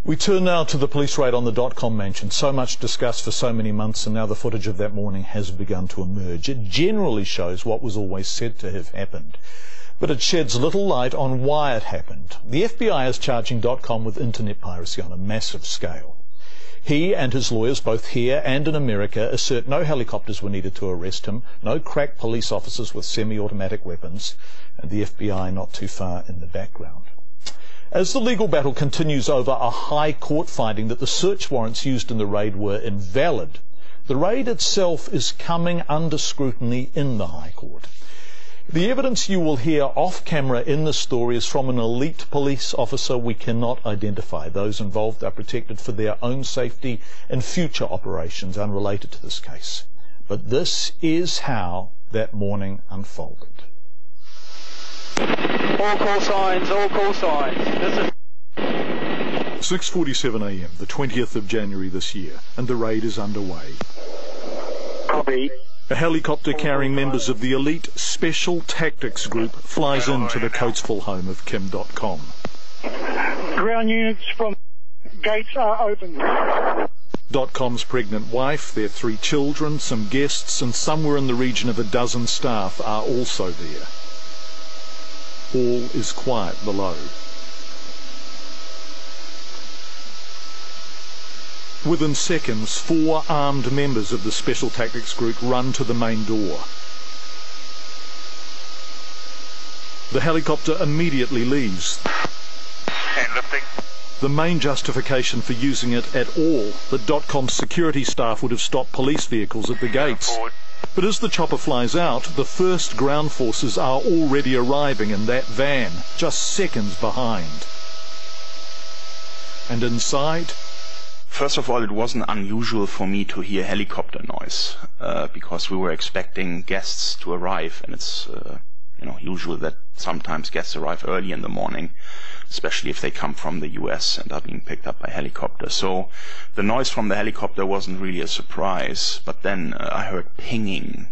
We turn now to the police raid on the Dotcom mansion, so much discussed for so many months, and now the footage of that morning has begun to emerge. It generally shows what was always said to have happened, but it sheds little light on why it happened. The FBI is charging Dotcom with internet piracy on a massive scale. He and his lawyers, both here and in America, assert no helicopters were needed to arrest him, no crack police officers with semi-automatic weapons, and the FBI not too far in the background. As the legal battle continues over a high court finding that the search warrants used in the raid were invalid, the raid itself is coming under scrutiny in the High Court. The evidence you will hear off camera in this story is from an elite police officer we cannot identify. Those involved are protected for their own safety and future operations unrelated to this case. But this is how that morning unfolded. All call signs, all call signs. This is 6:47 a.m, the 20th of January this year, and the raid is underway. Copy. A helicopter carrying members of the elite Special Tactics Group flies into the Coatesville home of Kim Dotcom. Ground units from gates are open. Dotcom's pregnant wife, their 3 children, some guests, and somewhere in the region of a dozen staff are also there. All is quiet below. Within seconds, 4 armed members of the Special Tactics Group run to the main door. The helicopter immediately leaves. And lifting. The main justification for using it at all, that Dotcom's security staff would have stopped police vehicles at the gates. But as the chopper flies out, the first ground forces are already arriving in that van, just seconds behind. And inside? First of all, it wasn't unusual for me to hear helicopter noise, because we were expecting guests to arrive, and it's usual that sometimes guests arrive early in the morning, especially if they come from the US and are being picked up by helicopter. So the noise from the helicopter wasn't really a surprise, but then I heard pinging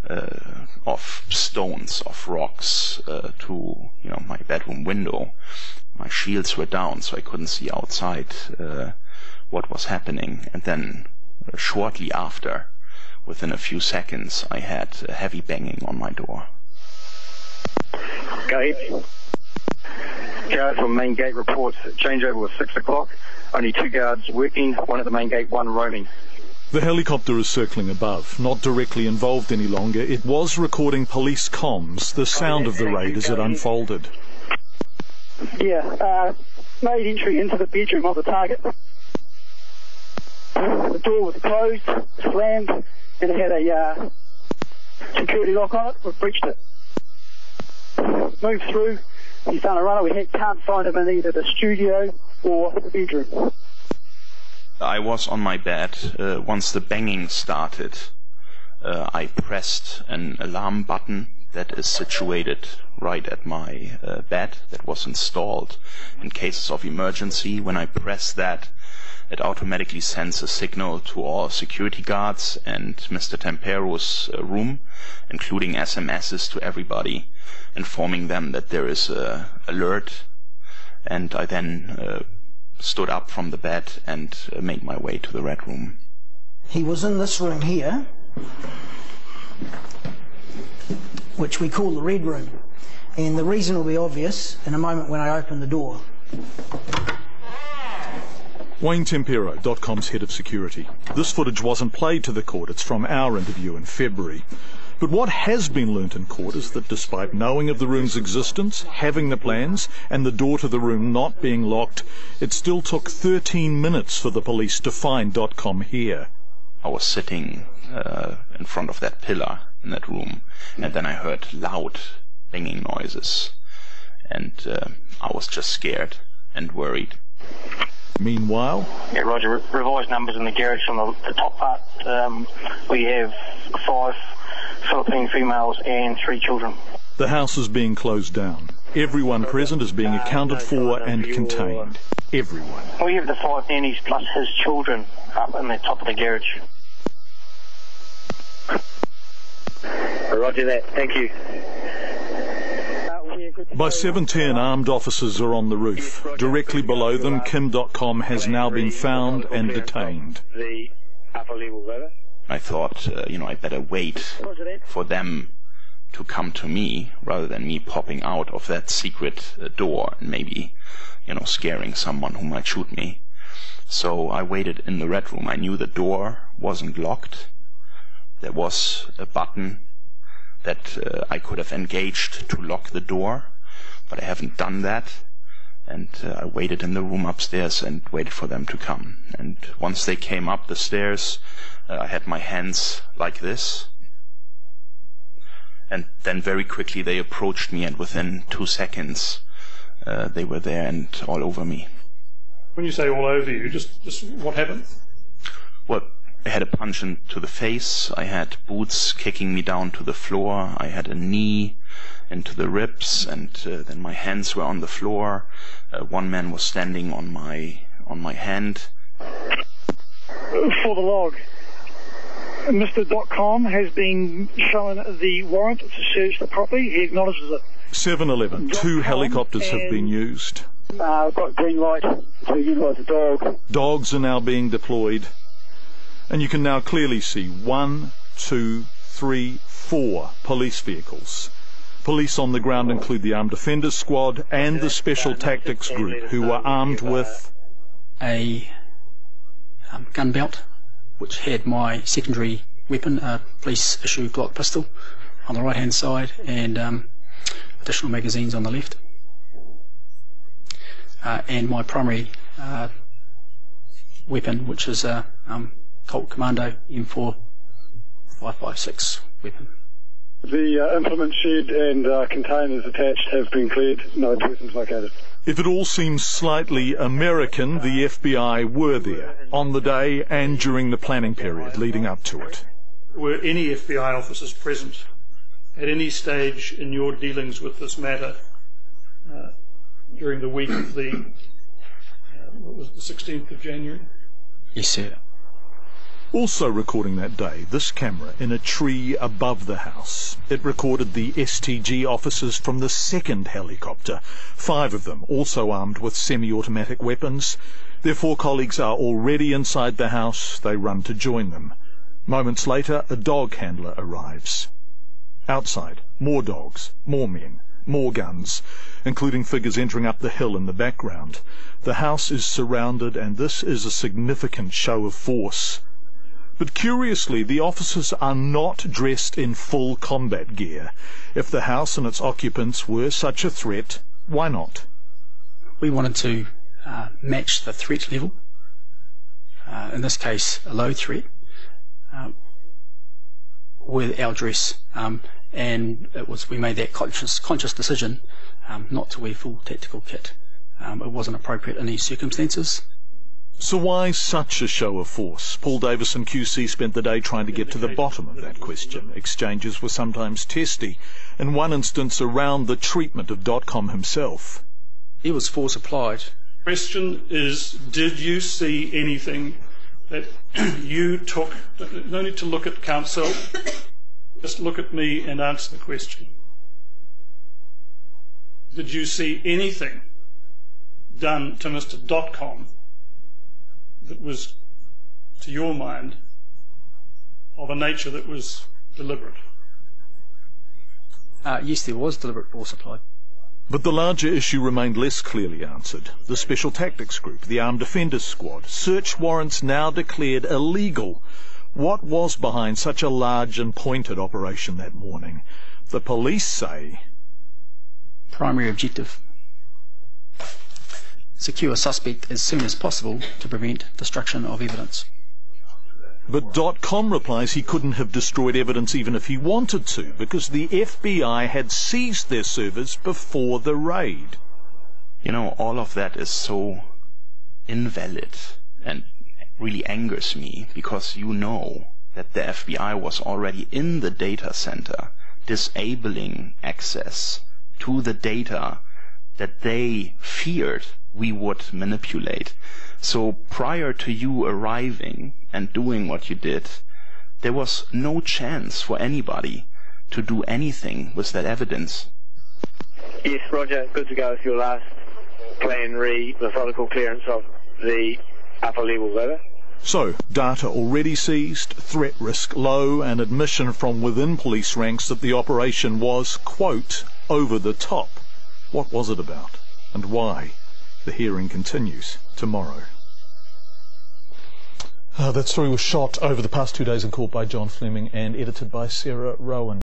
of stones, of rocks to my bedroom window. My shields were down, so I couldn't see outside what was happening. And then shortly after, within a few seconds, I had a heavy banging on my door. Gate. Guard from main gate reports changeover was 6 o'clock. Only 2 guards working, 1 at the main gate, 1 roaming. The helicopter is circling above, not directly involved any longer. It was recording police comms, the sound of the raid as it unfolded. Yeah, made entry into the bedroom of the target. The door was closed, slammed, and it had a security lock on it. We've breached it. Moved through. He's done a runner. We can't find him in either the studio or the bedroom. I was on my bed. Once the banging started, I pressed an alarm button that is situated right at my bed, that was installed in cases of emergency. When I press that, it automatically sends a signal to all security guards and Mr. Tempero's room, including SMSs to everybody, informing them that there is an alert. And I then stood up from the bed and made my way to the Red Room. He was in this room here, which we call the Red Room. And the reason will be obvious in a moment when I open the door. Wayne Tempero, Dotcom's head of security. This footage wasn't played to the court, it's from our interview in February. But what has been learnt in court is that despite knowing of the room's existence, having the plans, and the door to the room not being locked, it still took 13 minutes for the police to find Dotcom here. I was sitting in front of that pillar in that room, and then I heard loud banging noises, and I was just scared and worried. Meanwhile... Yeah, Roger. Revised numbers in the garage from the top part. We have 5 Philippine females and 3 children. The house is being closed down. Everyone present is being accounted for and contained. Everyone. We have the 5 nannies plus his children up in the top of the garage. Roger that. Thank you. By 7:10, armed officers are on the roof. Directly below them, Kim.com has now been found and detained. The upper level ladder. I thought, I better wait for them to come to me rather than me popping out of that secret door and maybe, scaring someone who might shoot me. So I waited in the red room. I knew the door wasn't locked. There was a button that I could have engaged to lock the door, but I haven't done that. And I waited in the room upstairs and waited for them to come. And once they came up the stairs, I had my hands like this. And then very quickly they approached me, and within 2 seconds they were there and all over me. When you say all over you, just what happened? Well, I had a punch into the face. I had boots kicking me down to the floor. I had a knee into the ribs, and then my hands were on the floor. One man was standing on my hand. For the log, Mr. Dotcom has been shown the warrant to search the property. He acknowledges it. 7:11. 2 helicopters have been used. I've got green light to utilise the dog. Dogs are now being deployed. And you can now clearly see 1, 2, 3, 4 police vehicles. Police on the ground include the Armed Defenders Squad and the Special Tactics Group, who are armed with a gun belt, which had my secondary weapon, a police-issue Glock pistol, on the right-hand side, and additional magazines on the left. And my primary weapon, which is a Colt Commando M4 5.56 weapon. The implement shed and containers attached have been cleared. No persons located. If it all seems slightly American, the FBI were there on the day and during the planning period leading up to it. Were any FBI officers present at any stage in your dealings with this matter during the week of the 16th of January? Yes, sir. Also recording that day, this camera in a tree above the house. It recorded the STG officers from the second helicopter, 5 of them also armed with semi-automatic weapons. Their 4 colleagues are already inside the house. They run to join them. Moments later, a dog handler arrives. Outside, more dogs, more men, more guns, including figures entering up the hill in the background. The house is surrounded, and this is a significant show of force. But curiously, the officers are not dressed in full combat gear. If the house and its occupants were such a threat, why not? We wanted to match the threat level, in this case a low threat, with our dress, and we made that conscious decision not to wear full tactical kit. It wasn't appropriate in these circumstances. So why such a show of force? Paul Davison QC spent the day trying to get to the bottom of that question. Exchanges were sometimes testy. In one instance, around the treatment of Dotcom himself. There was force applied. Question is, did you see anything that you took? No need to look at counsel. Just look at me and answer the question. Did you see anything done to Mr. Dotcom that was, to your mind, of a nature that was deliberate? Yes, there was deliberate force applied. But the larger issue remained less clearly answered. The Special Tactics Group, the Armed Defenders Squad, search warrants now declared illegal. What was behind such a large and pointed operation that morning? The police say... Primary objective: secure a suspect as soon as possible to prevent destruction of evidence. But Dotcom replies he couldn't have destroyed evidence even if he wanted to, because the FBI had seized their servers before the raid. All of that is so invalid and really angers me, because you know that the FBI was already in the data center disabling access to the data that they feared we would manipulate. So prior to you arriving and doing what you did, there was no chance for anybody to do anything with that evidence. Yes, Roger. Good to go with your last plan methodical clearance of the upper levels, over. So, data already seized, threat risk low, and admission from within police ranks that the operation was, quote, over the top. What was it about, and why? The hearing continues tomorrow. That story was shot over the past 2 days in court by John Fleming and edited by Sarah Rowan.